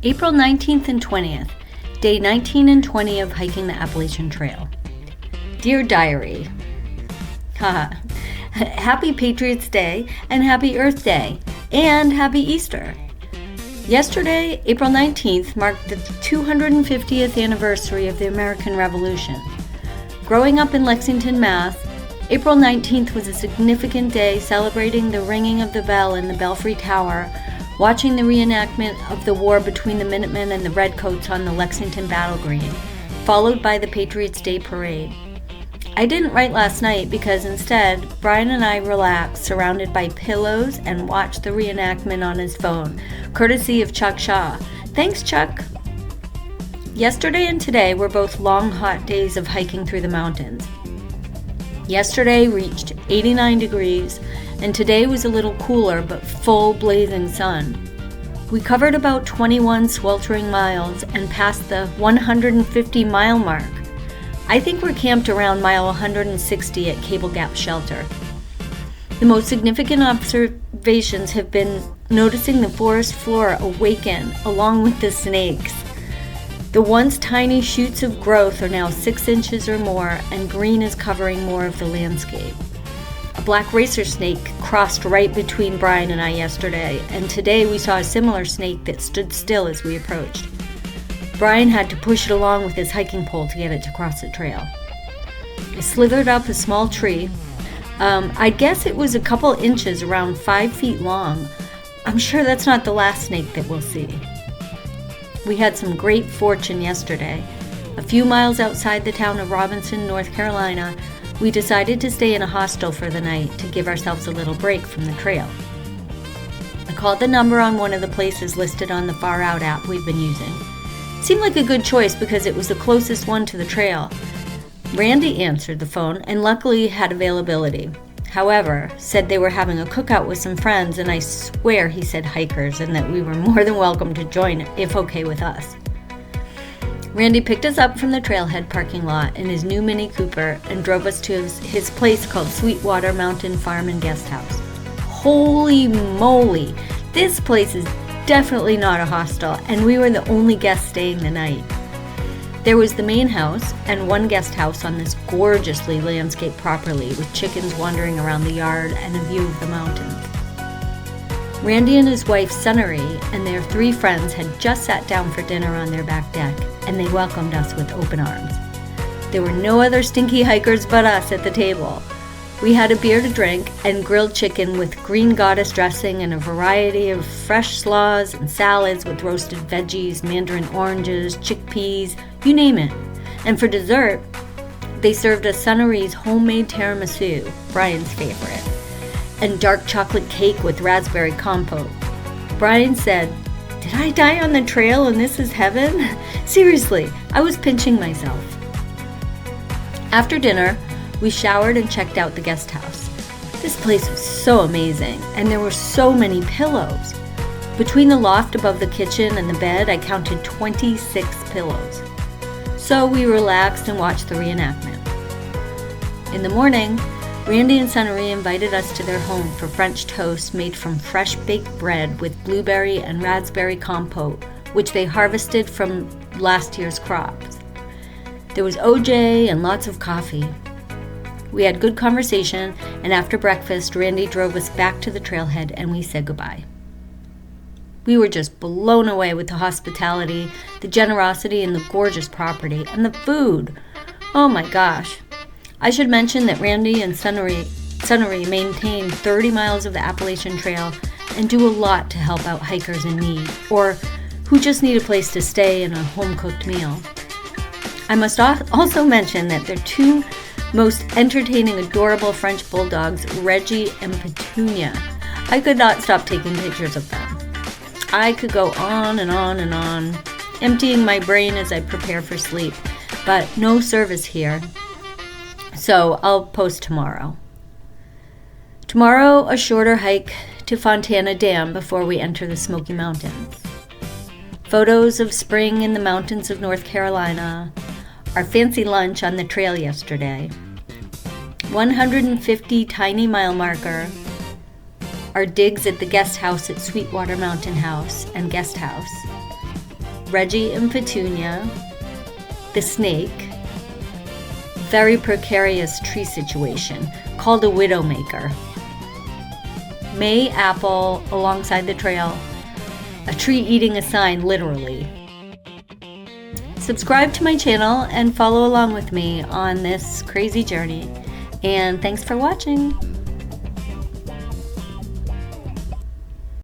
April 19th and 20th, day 19 and 20 of hiking the Appalachian Trail. Dear Diary, Happy Patriots Day and Happy Earth Day and Happy Easter. Yesterday, April 19th, marked the 250th anniversary of the American Revolution. Growing up in Lexington, Mass., April 19th was a significant day celebrating the ringing of the bell in the Belfry Tower, watching the reenactment of the war between the Minutemen and the Redcoats on the Lexington Battle Green, followed by the Patriots' Day Parade. I didn't write last night because instead, Brian and I relaxed, surrounded by pillows, and watched the reenactment on his phone, courtesy of Chuck Shaw. Thanks, Chuck! Yesterday and today were both long, hot days of hiking through the mountains. Yesterday reached 89 degrees, and today was a little cooler but full blazing sun. We covered about 21 sweltering miles and passed the 150-mile mark. I think we're camped around mile 160 at Cable Gap Shelter. The most significant observations have been noticing the forest floor awaken along with the snakes. The once tiny shoots of growth are now 6 inches or more, and green is covering more of the landscape. A black racer snake crossed right between Brian and I yesterday, and today we saw a similar snake that stood still as we approached. Brian had to push it along with his hiking pole to get it to cross the trail. I slithered up a small tree. I'd guess it was a couple inches, around 5 feet long. I'm sure that's not the last snake that we'll see. We had some great fortune yesterday. A few miles outside the town of Robinson, North Carolina, we decided to stay in a hostel for the night to give ourselves a little break from the trail. I called the number on one of the places listed on the Far Out app we've been using. It seemed like a good choice because it was the closest one to the trail. Randy answered the phone and luckily had availability. However, said they were having a cookout with some friends, and I swear he said hikers, and that we were more than welcome to join if okay with us. Randy picked us up from the trailhead parking lot in his new Mini Cooper and drove us to his place called Sweetwater Mountain Farm and Guesthouse. Holy moly! This place is definitely not a hostel, and we were the only guests staying the night. There was the main house and one guest house on this gorgeously landscaped property with chickens wandering around the yard and a view of the mountains. Randy and his wife Sunnery and their 3 friends had just sat down for dinner on their back deck, and they welcomed us with open arms. There were no other stinky hikers but us at the table. We had a beer to drink and grilled chicken with green goddess dressing and a variety of fresh slaws and salads with roasted veggies, mandarin oranges, chickpeas, you name it. And for dessert, they served us Sunnery's homemade tiramisu, Brian's favorite, and dark chocolate cake with raspberry compote. Brian said, "Did I die on the trail and this is heaven?" Seriously, I was pinching myself. After dinner, we showered and checked out the guest house. This place was so amazing, and there were so many pillows. Between the loft above the kitchen and the bed, I counted 26 pillows. So we relaxed and watched the reenactment. In the morning, Randy and Sunnery invited us to their home for French toast made from fresh baked bread with blueberry and raspberry compote, which they harvested from last year's crops. There was OJ and lots of coffee. We had good conversation, and after breakfast, Randy drove us back to the trailhead and we said goodbye. We were just blown away with the hospitality, the generosity, and the gorgeous property, and the food. Oh my gosh. I should mention that Randy and Sunnery maintain 30 miles of the Appalachian Trail and do a lot to help out hikers in need, or who just need a place to stay and a home-cooked meal. I must also mention that their 2 most entertaining, adorable French bulldogs, Reggie and Petunia. I could not stop taking pictures of them. I could go on and on and on, emptying my brain as I prepare for sleep, but no service here, so I'll post tomorrow. Tomorrow, a shorter hike to Fontana Dam before we enter the Smoky Mountains. Photos of spring in the mountains of North Carolina, our fancy lunch on the trail yesterday, 150 tiny mile marker, our digs at the guest house at Sweetwater Mountain House and Guesthouse, Reggie and Petunia, the snake, very precarious tree situation called a widowmaker, May apple alongside the trail, a tree eating a sign literally. Subscribe to my channel and follow along with me on this crazy journey. And thanks for watching.